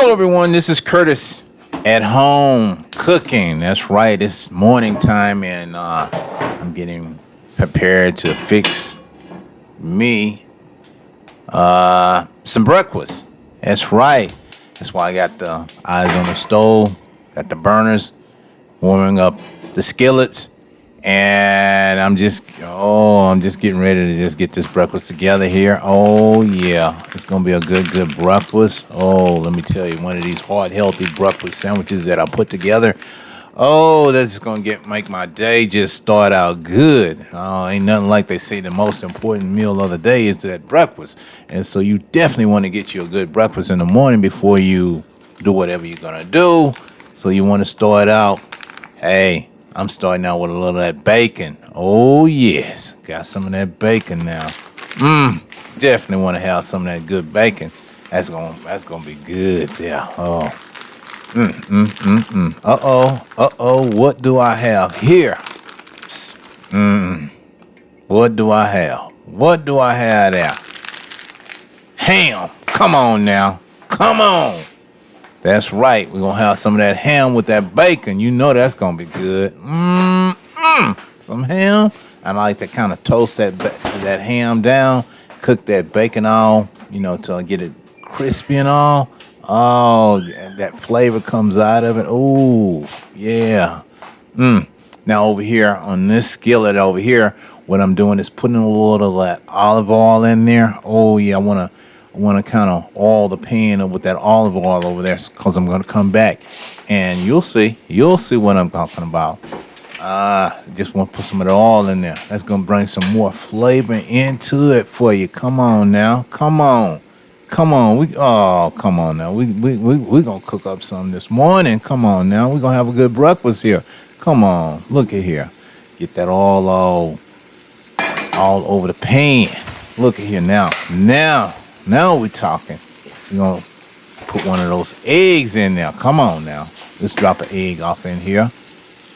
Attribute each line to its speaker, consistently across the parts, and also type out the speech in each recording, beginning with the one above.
Speaker 1: Hello, everyone. This is Curtis at home cooking. That's right. It's morning time, and I'm getting prepared to fix me some breakfast. That's right. That's why I got the eyes on the stove, got the burners, warming up the skillets, and I'm just getting ready to just get this breakfast together here. Oh yeah, it's gonna be a good breakfast. Oh, let me tell you, one of these hard, healthy breakfast sandwiches that I put together. Oh, that's gonna make my day just start out good. Oh, ain't nothing like they say the most important meal of the day is that breakfast, and so you definitely want to get you a good breakfast in the morning before you do whatever you're gonna do. So you want to start out. Hey, I'm starting out with a little of that bacon. Oh yes, got some of that bacon now. Definitely want to have some of that good bacon. That's gonna be good. Yeah. Oh. What do I have here? What do I have? What do I have there? Ham. Come on now. Come on. That's right. We're gonna have some of that ham with that bacon. You know that's gonna be good. Some ham. I like to kind of toast that ham down, cook that bacon all, till I get it crispy and all. Oh, that flavor comes out of it. Oh, yeah. Now over here on this skillet over here, what I'm doing is putting a little of that olive oil in there. Oh yeah, I wanna kind of oil the pan with that olive oil over there, because I'm gonna come back, and you'll see what I'm talking about. Just want to put some of the oil in there. That's gonna bring some more flavor into it for you. Come on now, come on. Come on, come on now. We gonna cook up something this morning. Come on now, we gonna have a good breakfast here. Come on, look at here. Get that all over the pan. Look at here now. Now we talking. We gonna put one of those eggs in there. Come on now. Let's drop an egg off in here.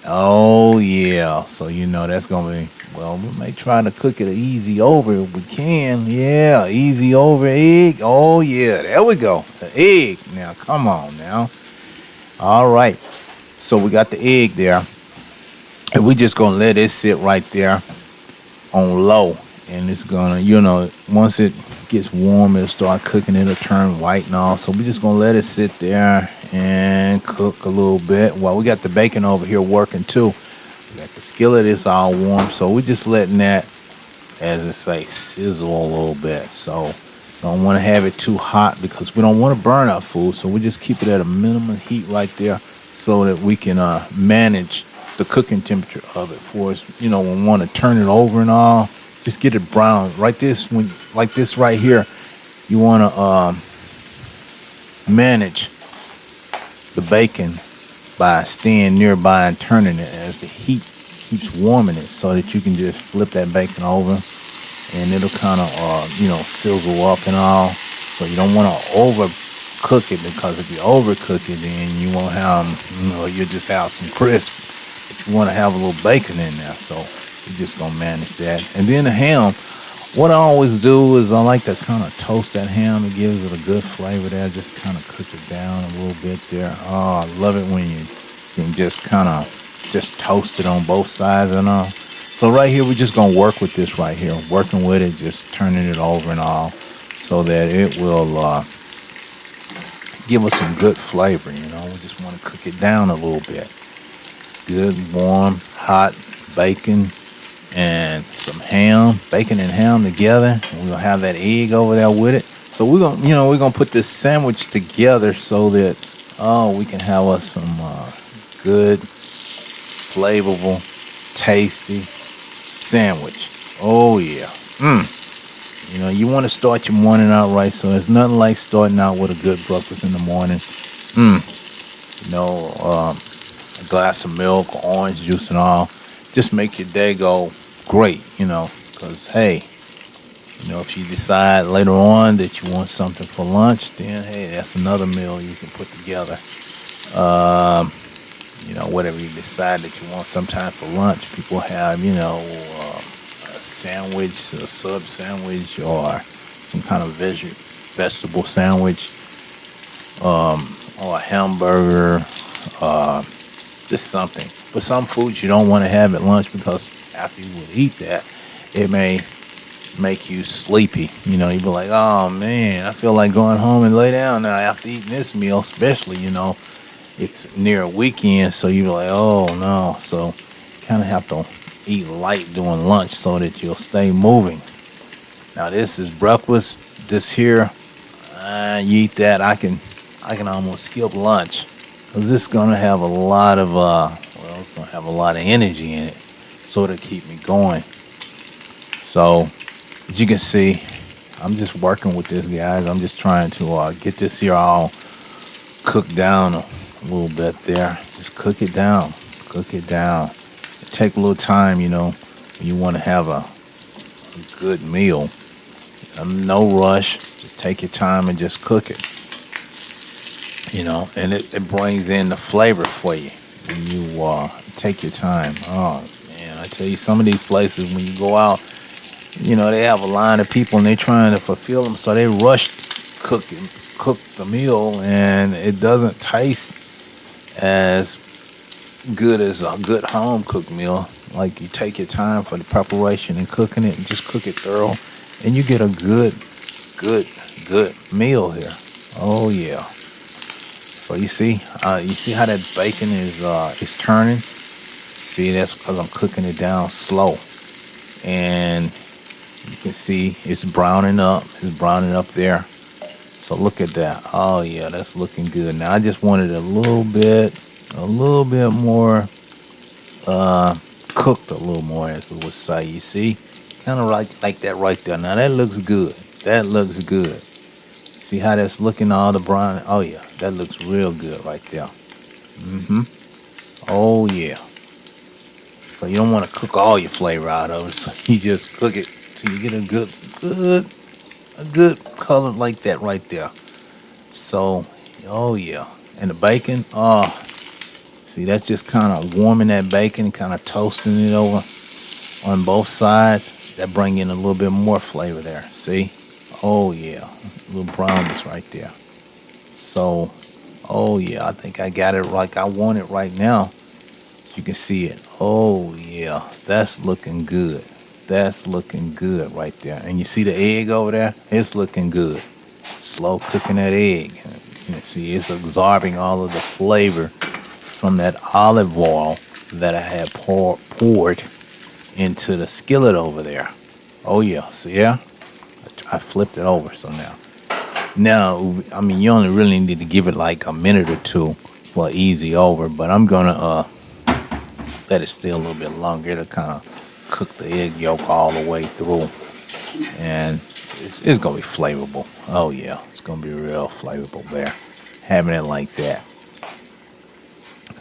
Speaker 1: Oh yeah. So that's gonna be. Well, we may try to cook it easy over if we can. Yeah, easy over egg. Oh, yeah, there we go. The egg. Now, come on now. All right. So we got the egg there. And we just going to let it sit right there on low. And it's going to, once it gets warm, it'll start cooking. It'll turn white and all. So we just going to let it sit there and cook a little bit. Well, we got the bacon over here working too. Got the skillet is all warm, so we're just letting that, as I say, sizzle a little bit. So don't want to have it too hot because we don't want to burn our food. So we just keep it at a minimum heat right there so that we can manage the cooking temperature of it for us. When we want to turn it over and all, just get it brown. Like this right here, you want to manage the bacon by staying nearby and turning it as the heat keeps warming it, so that you can just flip that bacon over and it'll kind of sizzle up and all. So you don't want to overcook it, because if you overcook it, then you won't have you'll just have some crisp, but you want to have a little bacon in there. So you're just gonna manage that. And then the ham, what I always do is I like to kind of toast that ham. It gives it a good flavor there. Just kind of cook it down a little bit there. Oh, I love it when you can just kind of just toast it on both sides and all. So right here, we're just going to work with this right here. Working with it, just turning it over and all, so that it will give us some good flavor. We just want to cook it down a little bit. Good, warm, hot bacon and some ham, bacon and ham together. We're gonna have that egg over there with it. So we're gonna put this sandwich together so that we can have us some good, flavorful, tasty sandwich. Oh yeah. You want to start your morning out right. So there's nothing like starting out with a good breakfast in the morning. A glass of milk, orange juice, and all. Just make your day go great, because, hey, if you decide later on that you want something for lunch, then, hey, that's another meal you can put together. Whatever you decide that you want sometime for lunch, people have, a sandwich, a sub sandwich, or some kind of vegetable sandwich, or a hamburger, just something. But some foods you don't want to have at lunch because after you would eat that, it may make you sleepy. You know, you'd be like, oh man, I feel like going home and lay down now after eating this meal, especially, it's near a weekend. So you're like, oh no. So kind of have to eat light during lunch so that you'll stay moving. Now this is breakfast. This here, you eat that, I can almost skip lunch because this is gonna have a lot of it's gonna have a lot of energy in it, so it'll keep me going. So as you can see, I'm just working with this, guys. I'm just trying to get this here all cooked down a little bit there. Just cook it down. Take a little time, when you want to have a good meal. No rush. Just take your time and just cook it. And it brings in the flavor for you when you take your time. Oh man, I tell you, some of these places when you go out, they have a line of people and they're trying to fulfill them, so they rush cook the meal, and it doesn't taste as good as a good home cooked meal. Like you take your time for the preparation and cooking it, and just cook it thorough, and you get a good meal here. Oh yeah. So you see how that bacon is turning. See, that's because I'm cooking it down slow, and you can see it's browning up. It's browning up there. So look at that. Oh yeah, that's looking good. Now I just wanted a little bit more cooked a little more, as we would say. You see, kind of like that right there. Now that looks good. That looks good. See how that's looking, all the brown? Oh yeah, that looks real good right there. Oh yeah. So you don't want to cook all your flavor out of it. So you just cook it till you get a good color like that right there. So, oh yeah. And the bacon, see, that's just kind of warming that bacon, kind of toasting it over on both sides. That bring in a little bit more flavor there. See? Oh yeah, a little brownness right there. So, oh yeah, I think I got it like I want it right now. You can see it. Oh yeah, that's looking good. That's looking good right there. And you see the egg over there? It's looking good. Slow cooking that egg. You see, it's absorbing all of the flavor from that olive oil that I had poured into the skillet over there. Oh yeah, see, yeah? I flipped it over, so now, I mean, you only really need to give it like a minute or two for easy over, but I'm gonna let it stay a little bit longer. It'll kind of cook the egg yolk all the way through, and it's gonna be flavorful. Oh yeah, it's gonna be real flavorful there, having it like that.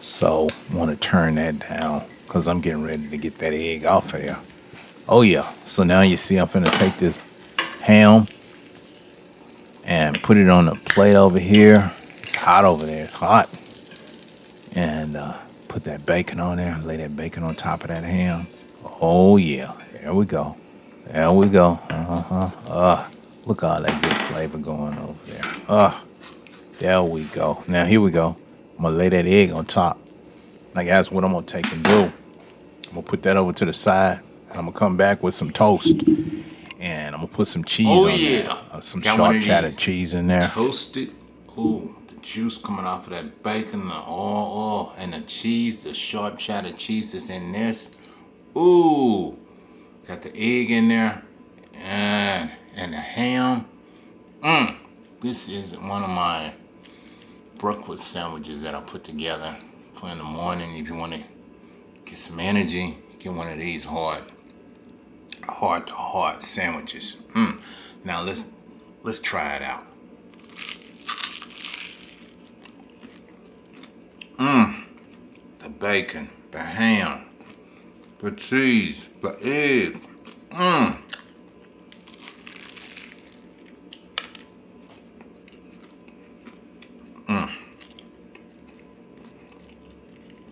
Speaker 1: So, want to turn that down because I'm getting ready to get that egg off of there. Oh yeah, so now you see I'm finna take this ham and put it on a plate over here. It's hot over there. It's hot. And put that bacon on there. Lay that bacon on top of that ham. Oh yeah. There we go. There we go. Look at all that good flavor going over there. There we go. Now here we go. I'm gonna lay that egg on top. Now guys, what I'm gonna take and do, I'm gonna put that over to the side, and I'm gonna come back with some toast. And I'm gonna put some cheese on there. Some sharp cheddar cheese in there. Toasted. Ooh, the juice coming off of that bacon, the oil, and the cheese, the sharp cheddar cheese is in this. Ooh, got the egg in there, and the ham. This is one of my breakfast sandwiches that I put together for in the morning. If you want to get some energy, get one of these heart to heart sandwiches. Now let's try it out. The bacon, the ham, the cheese, the egg.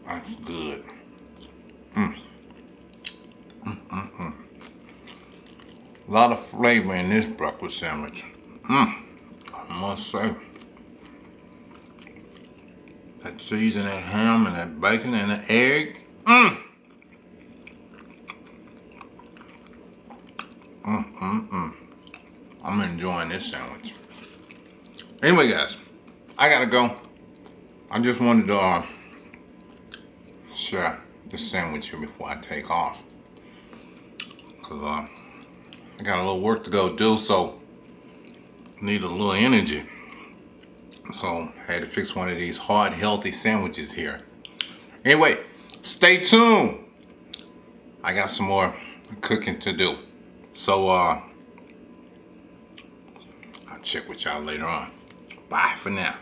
Speaker 1: That's good. A lot of flavor in this breakfast sandwich. I must say. That cheese and that ham and that bacon and the egg. Mmm. I'm enjoying this sandwich. Anyway, guys, I gotta go. I just wanted to share this sandwich here before I take off. Cause I got a little work to go do, so need a little energy. So I had to fix one of these hard, healthy sandwiches here. Anyway, stay tuned. I got some more cooking to do. So I'll check with y'all later on. Bye for now.